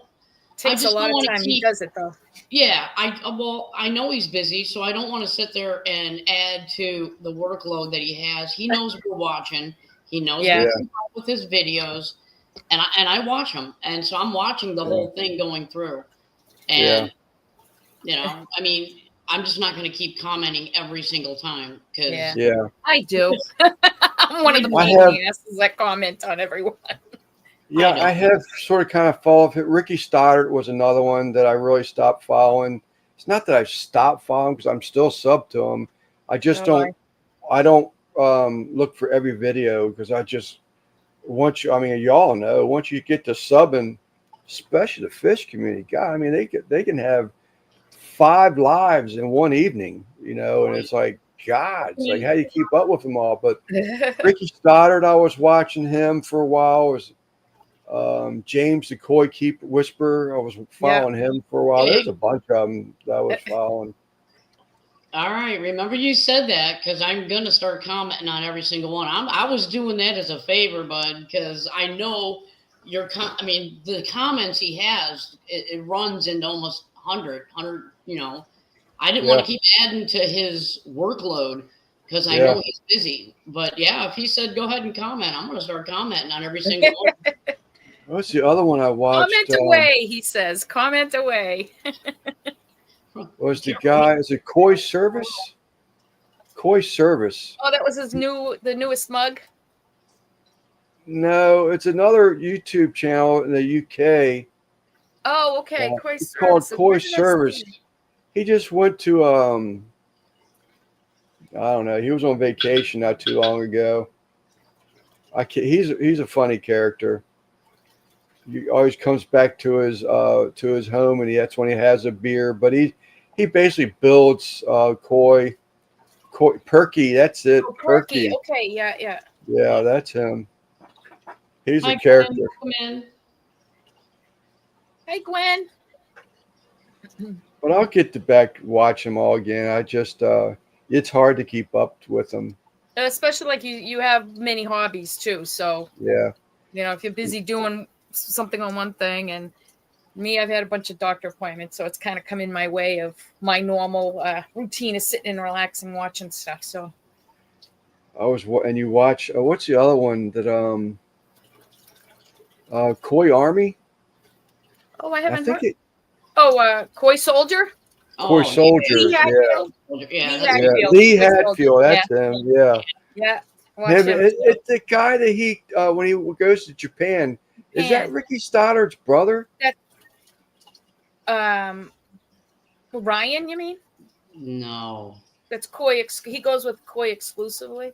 Takes a just don't lot of want to time. He keep. does it though. Yeah, I know he's busy, so I don't want to sit there and add to the workload that he has. He knows we're watching. He knows Yeah. what's Yeah, involved with his videos, and I watch them, and so I'm watching the yeah, whole thing going through. yeah, And I mean, I'm just not going to keep commenting every single time Yeah, because yeah. I do. I'm one I of the I do. pain in have the asses that comment on everyone. I Yeah, know. I have sort of kind of followed. Ricky Stoddart was another one that I really stopped following. It's not that I stopped following because I'm still sub to him. I just Oh, I, don't. I don't look for every video because I just once you. I mean, y'all know once you get to subbing, especially the fish community. God, I mean they can have 5 lives in one evening. And Right. it's like God. I It's like mean, how do you keep up with them all? But Ricky Stoddart, I was watching him for a while. Was James the Koi Keep Whisperer. I was yeah. following him for a while. yeah, There's a bunch of them that I was following. All right. Remember you said that because I'm gonna start commenting on every single one. I was doing that as a favor, bud, because I know I mean, the comments he has, it runs into almost 100. You know, I didn't want Yeah, to keep adding to his workload because I yeah. know he's busy. But yeah, if he said go ahead and comment, I'm gonna start commenting on every single one. What's the other one I watched? Comment away, he says. Comment away. Was the guy? Is it Koi Service? Koi Service. Oh, that was the newest mug. No, it's another YouTube channel in the UK. Oh, okay. Koi It's called services. Where Koi did I see Service. it? He just went to I don't know. He was on vacation not too long ago. He's a funny character. He always comes back to his home, and that's when he has a beer. But he basically builds koi Perky. That's it, Oh, Perky. Perky. Okay, yeah, yeah. Yeah, that's him. He's a Hi, Glenn. character. Come in. Hey, Gwen. But I'll get to back watch them all again. I just it's hard to keep up with them. Especially like you have many hobbies too. So, Yeah. if you're busy doing something on one thing, and me, I've had a bunch of doctor appointments, so it's kind of come in my way of my normal routine of sitting and relaxing, watching stuff. So, And you watch what's the other one that Koi Army? oh, I I haven't think heard. it Oh, Koi Soldier. Koi Oh, Soldier. Lee Yeah. Hadfield. yeah. Lee That's Yeah. Hadfield. Lee Koi Soldier. Hadfield, Yeah, that's him. Yeah. yeah. Watch Him, him. it's the guy that he when he goes to Japan. Is that And Ricky Stoddard's brother? that Ryan, you mean? no. That's Koi. He goes with Koi exclusively.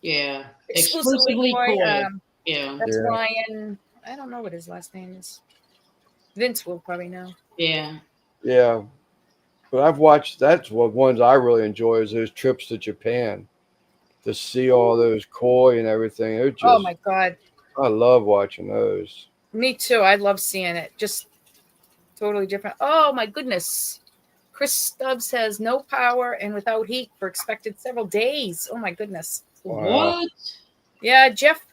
Yeah. Exclusively Koi. Koi. Yeah. That's Yeah. Ryan. I don't know what his last name is. Vince will probably know. Yeah. Yeah. But I've watched. That's what ones I really enjoy is those trips to Japan to see all those koi and everything. They're just. Oh my God. I love watching those. Me too. I love seeing it. Just totally different. Oh my goodness. Chris Stubbs has no power and without heat for expected several days. Oh my goodness. Wow. What? Yeah, Jeff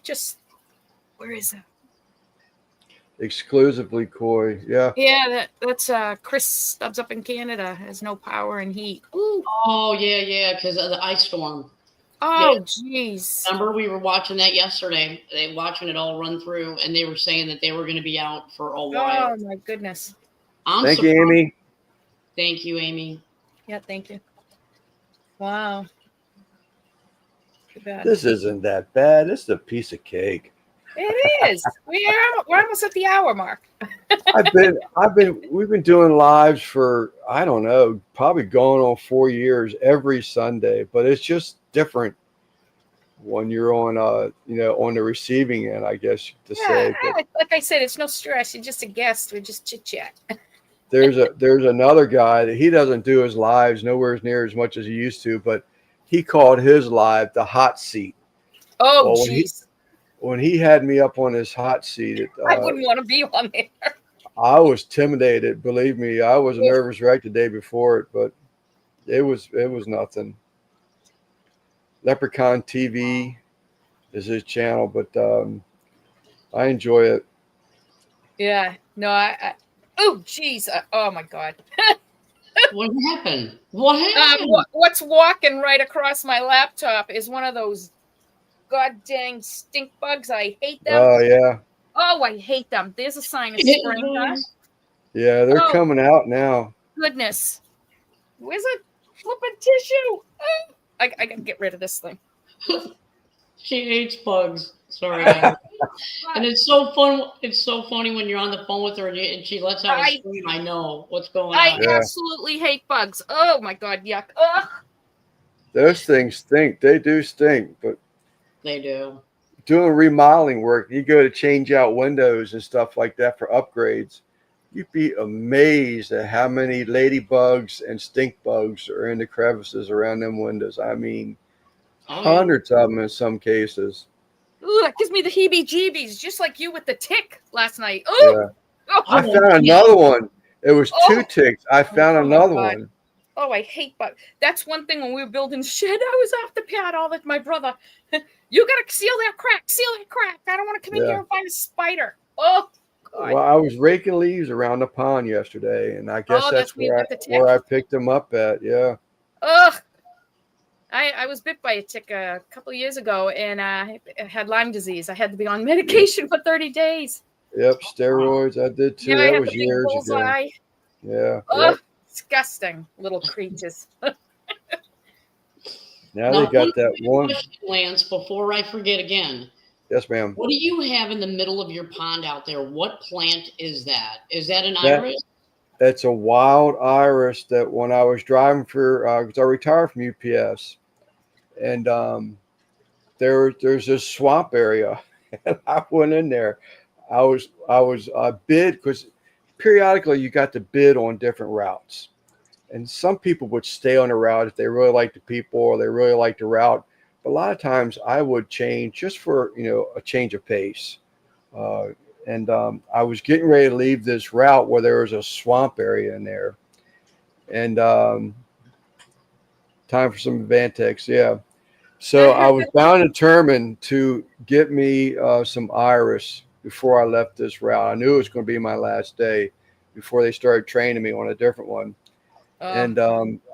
just where is it? Exclusively koi. Yeah. Yeah, that's Chris Stubbs up in Canada has no power and heat. Ooh. Oh, yeah. Because of the ice storm. Oh jeez. Remember, we were watching that yesterday. They watching it all run through, and they were saying that they were going to be out for a while. Oh my goodness. I'm Thank you, surprised. Amy. Thank you, Amy. Yeah, thank you. Wow. Too bad. This isn't that bad. This is a piece of cake. It is. We're almost at the hour mark. We've been doing lives for, I don't know, probably going on 4 years every Sunday, but it's just different when you're on, on the receiving end, I guess to say. But Like I said, it's no stress. You're just a guest. We just chit chat. there's another guy that he doesn't do his lives nowhere near as much as he used to, but he called his live the hot seat. Oh, Well, jeez. when he had me up on his hot seat, I wouldn't want to be on there. I was intimidated. Believe me, I was a nervous wreck the day before it, but it was nothing. Leprechaun TV is his channel, but I enjoy it. Yeah. No, oh, jeez. Oh, my God. What happened? What happened? What's walking right across my laptop is one of those god dang stink bugs. I hate them. Oh yeah, Oh, I hate them. There's a sign of Hit spring. Huh? bugs. yeah, they're Oh. coming out now. Goodness. Where's a flipping tissue? Oh, I gotta get rid of this thing. She hates bugs. Sorry, guys. And it's so fun. It's so funny when you're on the phone with her and she lets out a scream. I know what's going I on. Yeah. absolutely hate bugs. Oh my God, yuck. Ugh. Those things stink. They do stink, but They do. doing remodeling work, you go to change out windows and stuff like that for upgrades. You'd be amazed at how many ladybugs and stink bugs are in the crevices around them windows. I mean, Oh, yeah. hundreds of them in some cases. Ooh, that gives me the heebie-jeebies, just like you with the tick last night. Ooh. Yeah. Oh, I found another one. It was Oh. 2 ticks. I found Oh my another God. one. Oh, I hate but that's one thing when we were building the shed. I was off the pad all that my brother. You gotta seal that crack, seal that crack. I don't want to come in Yeah. here and find a spider. Oh God. Well, I was raking leaves around the pond yesterday, and I guess Oh, that's that's where you got the where I tick. picked them up at. Yeah. Ugh. I was bit by a tick a couple of years ago, and I had Lyme disease. I had to be on medication for 30 days. Yep. Steroids. I did too. Yeah, I That had was the big years ago. bullseye. Yeah. Ugh, Yep. disgusting little creatures. Now they Now, one got that quick one. question, Lance, before I forget again. Yes, ma'am. What do you have in the middle of your pond out there? What plant is that? Is that an That iris? That's a wild iris that when I was driving for, because I retired from UPS, and there's this swamp area, and I went in there. I was bid because periodically you got to bid on different routes, and some people would stay on the route if they really liked the people or they really liked the route. But a lot of times I would change just for a change of pace. Uh, and I was getting ready to leave this route where there was a swamp area in there, and time for some Vantex, yeah. So I was bound and determined to get me some iris before I left this route. I knew it was going to be my last day before they started training me on a different one. And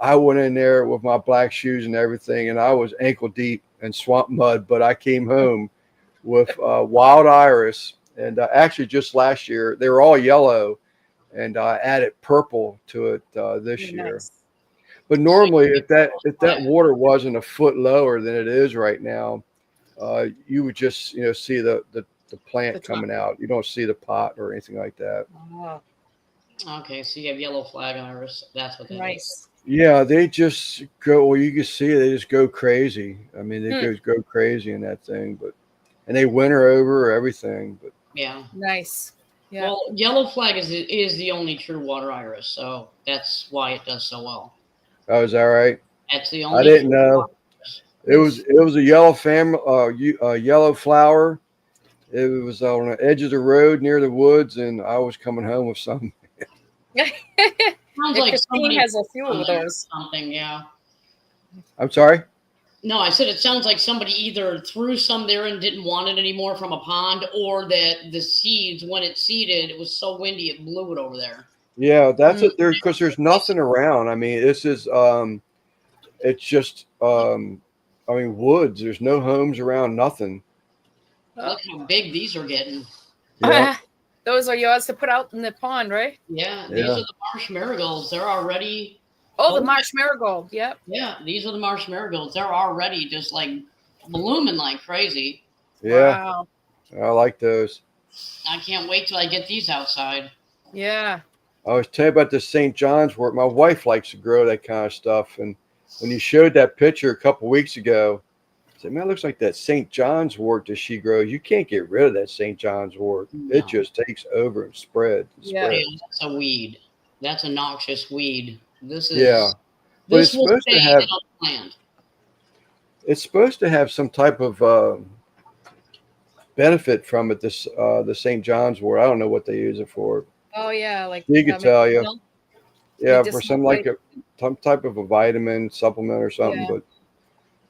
I went in there with my black shoes and everything, and I was ankle deep in swamp mud. But I came home with wild iris, and actually just last year they were all yellow, and I added purple to it this year. Nice. But normally, if that water wasn't a foot lower than it is right now, you would just see the plant coming out. You don't see the pot or anything like that. Oh, Okay, so you have yellow flag iris. That's what that is. nice. Yeah, they just go. Well, you can see they just go crazy. I mean, they go crazy in that thing. And they winter over everything. But Yeah. Nice. Yeah. Well, yellow flag is the only true water iris, so that's why it does so well. oh, is that right? That's the I only. didn't know. It was a yellow yellow flower. It was on the edge of the road near the woods, and I was coming home with some. Sounds like Christine somebody has a few of those. something. Yeah. I'm sorry. No, I said it sounds like somebody either threw some there and didn't want it anymore from a pond, or that the seeds, when it seeded, it was so windy it blew it over there. Yeah, that's it. Because there's nothing around. I mean, this is it's just I mean, woods. There's no homes around. Nothing. Look how big these are getting. Yeah. Those are yours to put out in the pond, right? Yeah, these are the marsh marigolds. They're already. Oh, the marsh marigold. Yep. Yeah, these are the marsh marigolds. They're already just like blooming like crazy. Yeah. Wow. I like those. I can't wait till I get these outside. Yeah. I was telling you about the St. John's wort. My wife likes to grow that kind of stuff. And when you showed that picture a couple weeks ago, I said, man, it looks like that St. John's wort that she grows. You can't get rid of that St. John's wort. No. It just takes over and spreads. Yeah. That's a weed. That's a noxious weed. This is But this it's will supposed stay to have in a plant. it's supposed to have some type of benefit from it. This the St. John's wort. I don't know what they use it for. Oh yeah, like She could tell you. milk. Yeah, for Medicinal some some type of a vitamin supplement or something. Yeah.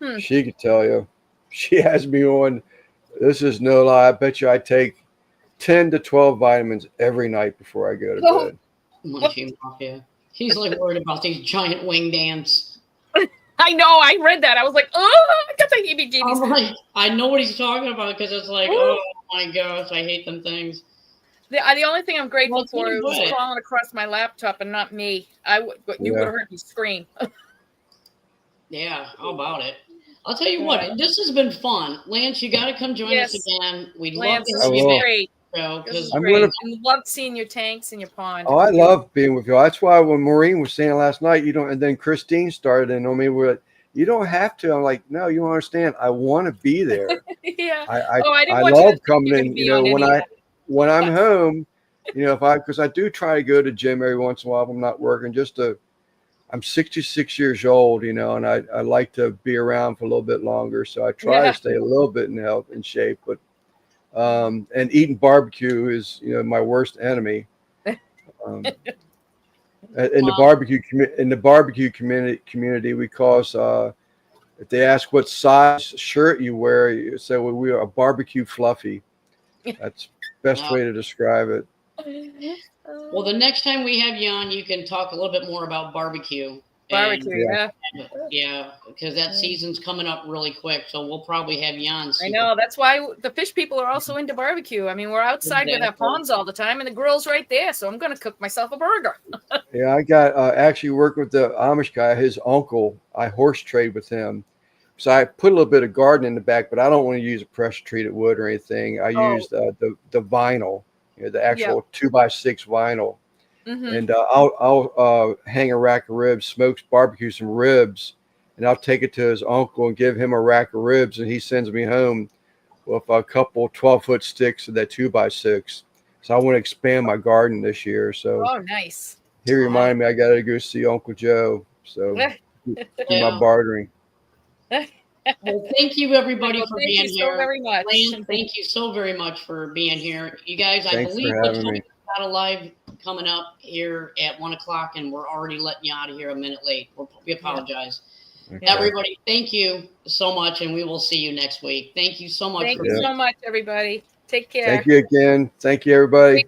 But she could tell you. She has me on. This is no lie. I bet you I take 10 to 12 vitamins every night before I go to bed. Munchie Mafia. He's like worried about these giant winged ants. I know. I read that. I was like, oh, I got the heebie-jeebies. I'm like, I know what he's talking about because it's like, oh my gosh, I hate them things. The only thing I'm grateful for pretty was good. crawling across my laptop and not me. You would have heard me scream. Yeah, how about it? I'll tell you what, this has been fun. Lance, you got to come join us again. We'd love Lance, to this have was you back. great. Show, This was I'm great. gonna- And loved seeing your tanks and your pond. Oh, I love being with you. That's why when Maureen was saying last night, you don't, and then Christine started, and I mean, we're like, you don't have to. I'm like, no, you don't understand. I want to be there. Yeah. I didn't want you love to coming you're in. gonna be You know, on when I'm home, because I do try to go to gym every once in a while if I'm not working. I'm 66 years old, and I like to be around for a little bit longer. So I try to stay a little bit in health and shape, but and eating barbecue is my worst enemy. In the barbecue community, we cause if they ask what size shirt you wear, you say, well, we are a barbecue fluffy. That's best way to describe it. Well, the next time we have you on, you can talk a little bit more about barbecue. Barbecue, Yeah, because that season's coming up really quick, so we'll probably have you on. I know. That's why the fish people are also into barbecue. I mean, we're outside with our ponds all the time, and the grill's right there, so I'm going to cook myself a burger. Yeah, I got actually worked with the Amish guy. His uncle, I horse trade with him. So I put a little bit of garden in the back, but I don't want to use a pressure treated wood or anything. I used the vinyl, the actual 2x6 vinyl. And I'll hang a rack of ribs, smokes, barbecue some ribs, and I'll take it to his uncle and give him a rack of ribs, and he sends me home with a couple 12-foot sticks of that 2x6. So I want to expand my garden this year. So nice. he reminded me I got to go see Uncle Joe. So do my bartering. Well, thank you everybody for being here. So very much. Lance, thank you so very much for being here. You guys, I believe me. got a live coming up here at 1:00, and we're already letting you out of here a minute late. We apologize. Okay. Everybody, thank you so much, and we will see you next week. Thank you so much. Thank you so much, everybody. Take care. Thank you again. Thank you, everybody.